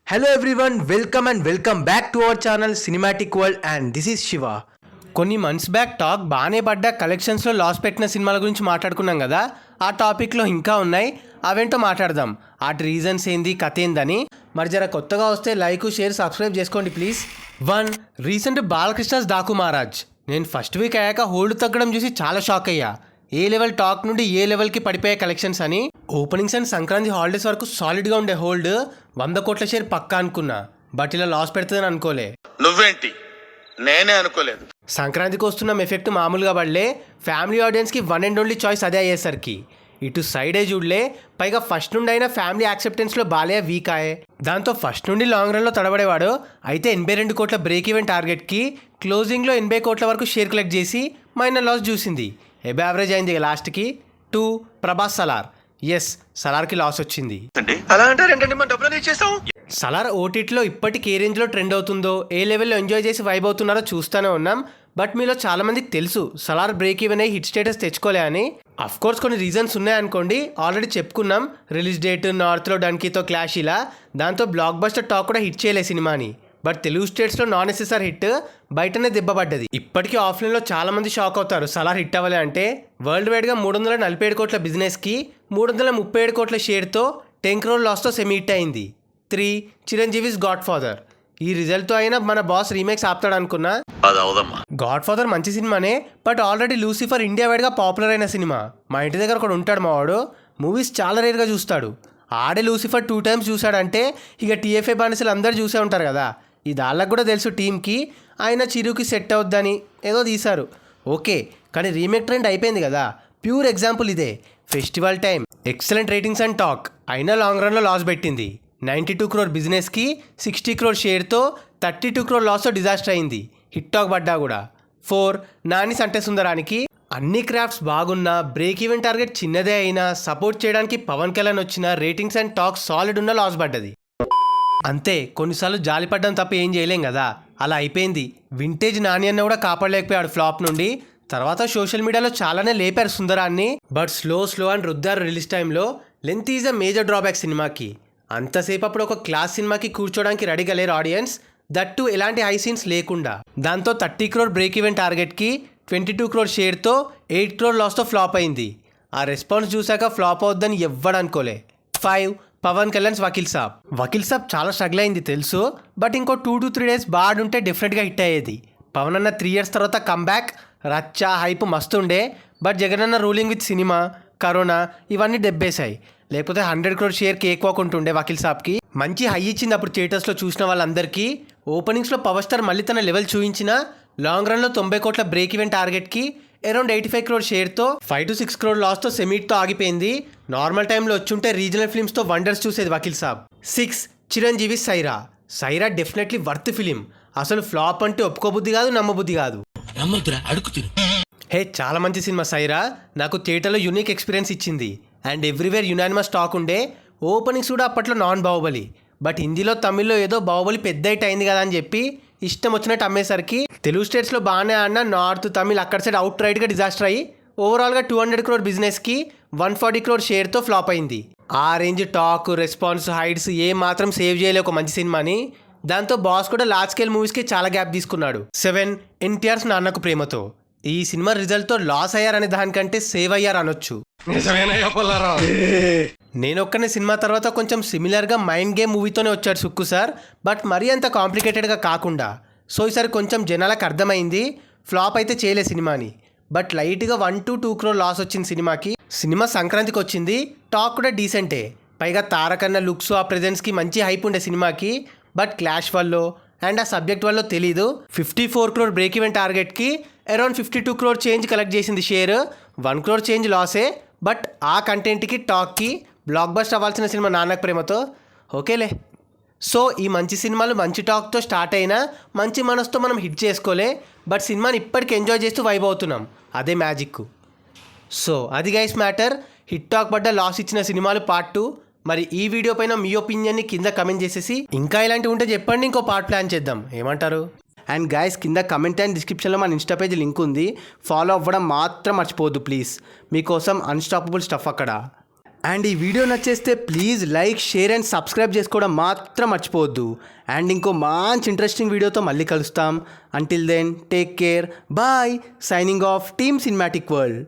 Hello everyone, welcome and welcome back to our channel Cinematic World and this is Shiva. కొన్ని months back talk బాగానే పడ్డ కలెక్షన్స్లో loss పెట్టిన సినిమాల గురించి మాట్లాడుకున్నాం కదా. ఆ టాపిక్లో ఇంకా ఉన్నాయి, అవేంటో మాట్లాడదాం. వాటి రీజన్స్ ఏంది, కథ ఏందని. మరి జర కొత్తగా వస్తే లైక్ షేర్ సబ్స్క్రైబ్ చేసుకోండి ప్లీజ్. 1. రీసెంట్ బాలకృష్ణస్ డాకు మహారాజ్. నేను ఫస్ట్ వీక్ అయ్యాక హోల్డ్ తగ్గడం చూసి చాలా షాక్ అయ్యా. ఏ లెవెల్ టాక్ నుండి ఏ లెవెల్కి పడిపోయే కలెక్షన్స్ అని. ఓపెనింగ్స్ అండ్ సంక్రాంతి హాలిడేస్ వరకు సాలిడ్గా ఉండే హోల్డ్ 100 కోట్ల షేర్ పక్కా అనుకున్నా, బట్ ఇలా లాస్ పెడుతుందని అనుకోలే. నువ్వేంటి, నేనే అనుకోలేదు. సంక్రాంతికి వస్తున్న ఎఫెక్ట్ మామూలుగా పడలే. ఫ్యామిలీ ఆడియన్స్కి వన్ అండ్ ఓన్లీ చాయిస్ అదే అయ్యేసరికి ఇటు సైడే చూడలే. పైగా ఫస్ట్ నుండి అయినా ఫ్యామిలీ యాక్సెప్టెన్స్లో బాలయ్య వీక్ అయ్యే. దాంతో ఫస్ట్ నుండి లాంగ్ రన్లో తడబడేవాడు. అయితే 82 కోట్ల బ్రేక్ ఈవెన్ టార్గెట్కి క్లోజింగ్లో 80 కోట్ల వరకు షేర్ కలెక్ట్ చేసి మైనర్ లాస్ చూసింది. ఎబ్ యావరేజ్ అయింది లాస్ట్కి. 2. ప్రభాస్ సలార్. ఎస్, సలార్కి లాస్ వచ్చింది. అలా అంటారేంటండి, మన డబ్బులు ఇచ్చేస్తాం. సలార్ ఓటీటీలో ఇప్పటికి ఏ రేంజ్లో ట్రెండ్ అవుతుందో, ఏ లెవెల్లో ఎంజాయ్ చేసి వైబ్ అవుతున్నారో చూస్తూనే ఉన్నాం. బట్ మీలో చాలా మందికి తెలుసు సలార్ బ్రేక్ ఈవెన్ అయ్యి హిట్ స్టేటస్ తెచ్చుకోలే అని. అఫ్ కోర్స్ కొన్ని రీజన్స్ ఉన్నాయనుకోండి, ఆల్రెడీ చెప్పుకున్నాం. రిలీజ్ డేట్, నార్త్లో డంకీతో క్లాష్, ఇలా. దాంతో బ్లాక్ బస్టర్ టాక్ కూడా హిట్ చేయలే సినిమాని. బట్ తెలుగు స్టేట్స్లో నాన్ ఎస్ఎస్ఆర్ హిట్, బయటనే దెబ్బపడ్డది. ఇప్పటికీ ఆఫ్లైన్లో చాలా మంది షాక్ అవుతారు సలార్ హిట్ అవ్వాలి అంటే. వరల్డ్ వైడ్గా 347 కోట్ల బిజినెస్కి 337 కోట్ల షేర్తో 10 crore లాస్తో సెమీ హిట్ అయింది. 3. Chiranjeevi's God father. ఈ రిజల్ట్తో అయినా మన బాస్ రీమేక్స్ ఆపుతాడు అనుకున్నా. గాడ్ ఫాదర్ మంచి సినిమానే, బట్ ఆల్రెడీ లూసిఫర్ ఇండియా వైడ్గా పాపులర్ అయిన సినిమా. మా ఇంటి దగ్గర ఒకడు ఉంటాడు మావాడు, మూవీస్ చాలా రేర్గా చూస్తాడు. ఆడే లూసిఫర్ 2 times చూశాడంటే ఇక టీఎఫ్ఏ బానిసలు అందరూ చూసే ఉంటారు కదా. ఇది వాళ్ళకు కూడా తెలుసు టీంకి. ఆయన చిరుకి సెట్ అవుద్దని ఏదో తీశారు, ఓకే. కానీ రీమేక్ ట్రెండ్ అయిపోయింది కదా. ప్యూర్ ఎగ్జాంపుల్ ఇదే. Festival time, excellent ratings and talk, అయినా లాంగ్ రన్లో లాస్ పెట్టింది. 92 crore బిజినెస్కి 60 crore షేర్తో 32 crore లాస్తో డిజాస్టర్ అయింది, హిట్ టాక్ పడ్డా కూడా. 4. నాని సంటే సుందరానికి. అన్ని క్రాఫ్ట్స్ బాగున్నా, బ్రేక్ ఈవెన్ టార్గెట్ చిన్నదే అయినా, సపోర్ట్ చేయడానికి పవన్ కళ్యాణ్ వచ్చిన రేటింగ్స్ అండ్ టాక్ సాలిడ్ ఉన్న లాస్ పడ్డది. అంతే, కొన్నిసార్లు జాలిపడ్డం తప్ప ఏం చేయలేం కదా. అలా అయిపోయింది. వింటేజ్ నాని అన్న కూడా కాపాడలేకపోయాడు ఫ్లాప్ నుండి. తర్వాత సోషల్ మీడియాలో చాలానే లేపారు సుందరాన్ని, బట్ స్లో అండ్ రుద్దారు రిలీజ్ టైంలో. Length is a major drawback సినిమాకి. అంతసేపు అప్పుడు ఒక క్లాస్ సినిమాకి కూర్చోడానికి రెడీగా లేరు ఆడియన్స్, దట్టు ఎలాంటి హై సీన్స్ లేకుండా. దాంతో 30 crore బ్రేక్ ఈవెన్ టార్గెట్కి 22 crore షేర్తో 8 crore లాస్తో ఫ్లాప్ అయింది. ఆ రెస్పాన్స్ చూశాక ఫ్లాప్ అవుద్దని ఎవ్వడు అనుకోలే. 5. పవన్ కళ్యాణ్స్ వకీల్ సాబ్ చాలా స్ట్రగుల్ అయింది తెలుసు, బట్ ఇంకో 2 to 3 days బాడుంటే డెఫినెట్గా హిట్ అయ్యేది. పవన్ అన్న 3 years తర్వాత కంబ్యాక్, రచ్చ హైప్ మస్తుండే. బట్ జగన్ అన్న రూలింగ్ విత్ సినిమా, కరోనా ఇవన్నీ దెబ్బేశాయి. లేకపోతే 100 crore షేర్ కేక్ వాక్ ఉంటుండే వకీల్ సాబ్కి. మంచి హై ఇచ్చింది అప్పుడు థియేటర్స్లో చూసిన వాళ్ళందరికీ. ఓపెనింగ్స్లో పవర్ స్టార్ మళ్ళీ తన లెవెల్ చూపించిన. లాంగ్ రన్లో 90 కోట్ల బ్రేక్ ఈవెన్ టార్గెట్కి అరౌండ్ 85 crore షేర్తో 5 to 6 crore లాస్తో సెమీట్తో ఆగిపోయింది. నార్మల్ టైంలో వచ్చుంటే రీజనల్ ఫిల్మ్స్తో వండర్స్ చూసేది Vakeel Saab. 6. Chiranjeevi Sye Raa definitely worth film. అసలు ఫ్లాప్ అంటే ఒప్పుకోబుద్ధి కాదు, నమ్మబుద్ధి కాదు. హే, చాలా మంచి సినిమా సైరా. నాకు థియేటర్లో యూనిక్ ఎక్స్పీరియన్స్ ఇచ్చింది. అండ్ ఎవ్రీవేర్ యునానిమస్ టాక్ ఉండే. ఓపెనింగ్స్ కూడా అప్పట్లో నాన్ బాహుబలి, బట్ హిందీలో తమిళ్లో ఏదో బాహుబలి పెద్ద హిట్ అయింది కదా అని చెప్పి ఇష్టం వచ్చినట్టు అమ్మేసరికి తెలుగు స్టేట్స్లో బాగానే ఆడిన నార్త్ తమిళ్ అక్కడ సైడ్ అవుట్ రైట్గా డిజాస్టర్ అయ్యి ఓవరాల్గా 200 crore బిజినెస్కి 140 crore షేర్తో ఫ్లాప్ అయింది. ఆ రేంజ్ టాక్, రెస్పాన్స్, హైట్స్ ఏ మాత్రం సేవ్ చేయలే ఒక మంచి సినిమాని. దాంతో బాస్ కూడా లార్జ్ స్కేల్ మూవీస్కి చాలా గ్యాప్ తీసుకున్నాడు. 7. ఎన్టీఆర్స్ నాన్నకు ప్రేమతో. ఈ సినిమా రిజల్ట్తో లాస్ అయ్యారనే దానికంటే సేవ్ అయ్యారు అనొచ్చు. నేను ఒక్కనే సినిమా తర్వాత కొంచెం సిమిలర్గా మైండ్ గేమ్ మూవీతోనే వచ్చాడు సుక్కు సార్, బట్ మరీ అంత కాంప్లికేటెడ్గా కాకుండా. సో ఈసారి కొంచెం జనాలకు అర్థమైంది. ఫ్లాప్ అయితే చేయలే సినిమాని, బట్ లైట్గా 1 to 2 crore లాస్ వచ్చింది సినిమాకి. సినిమా సంక్రాంతికి వచ్చింది, టాక్ కూడా డీసెంటే. పైగా తారకన్న లుక్స్, ఆ ప్రెజెన్స్కి మంచి హైప్ ఉండే సినిమాకి. బట్ క్లాష్ వల్ల అండ్ ఆ సబ్జెక్ట్ వల్ల తెలీదు 54 crore బ్రేక్ ఈవెన్ టార్గెట్కి అరౌండ్ 52 crore చేంజ్ కలెక్ట్ చేసింది షేర్. 1 crore చేంజ్ లాసే, బట్ ఆ కంటెంట్కి టాక్కి బ్లాక్ బస్టర్ అవ్వాల్సిన సినిమా నాన్నకు ప్రేమతో ఓకేలే. సో ఈ మంచి సినిమాలు మంచి టాక్తో స్టార్ట్ అయినా మంచి మనసుతో మనం హిట్ చేసుకోలే, బట్ సినిమాని ఇప్పటికి ఎంజాయ్ చేస్తూ వైబ్ అవుతున్నాం, అదే మ్యాజిక్. సో అది గైస్ మ్యాటర్. హిట్ టాక్ పడ్డ లాస్ ఇచ్చిన సినిమాలు పార్ట్ 2. మరి ఈ వీడియో పైన మీ ఒపీనియన్ని కింద కమెంట్ చేసేసి ఇంకా ఇలాంటివి ఉంటే చెప్పండి, ఇంకో పార్ట్ ప్లాన్ చేద్దాం, ఏమంటారు? అండ్ గైస్ కింద కమెంట్ అండ్ డిస్క్రిప్షన్లో మన ఇన్స్టా పేజ్ లింక్ ఉంది, ఫాలో అవ్వడం మాత్రం మర్చిపోవద్దు ప్లీజ్. మీకోసం అన్స్టాపబుల్ స్టఫ్ అక్కడ. అండ్ ఈ వీడియో నచ్చేస్తే please like share and subscribe చేసుకోవడం మాత్రం మర్చిపోవద్దు. అండ్ ఇంకో మంచి ఇంట్రెస్టింగ్ వీడియోతో మళ్ళీ కలుస్తాం. Until then take care, bye. Signing off team cinematic world.